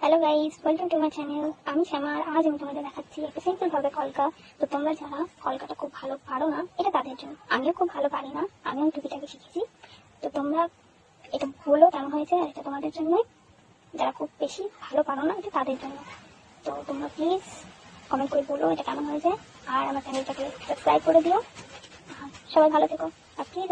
Hello guys, welcome to my channel. আমি শ্যামা আর আজ আমি তোমাদের দেখাচ্ছি একটা সিম্পল ভাবে কলকা। তো তোমরা যারা কলকাটা খুব ভালো পারো না, এটা তাদের জন্য। আমিও খুব ভালো পারি না, আমিও টুকিটাকি শিখেছি। তো তোমরা এটা বলো কেমন হয়েছে, আর এটা তোমাদের জন্য। যারা খুব বেশি ভালো পারো না, এটা তাদের জন্য। তো তোমরা প্লিজ কমেন্ট করে বলো এটা কেমন হয়েছে, আর আমার চ্যানেলটাকে সাবস্ক্রাইব করে দিও। সবাই ভালো থেকো আর প্লিজ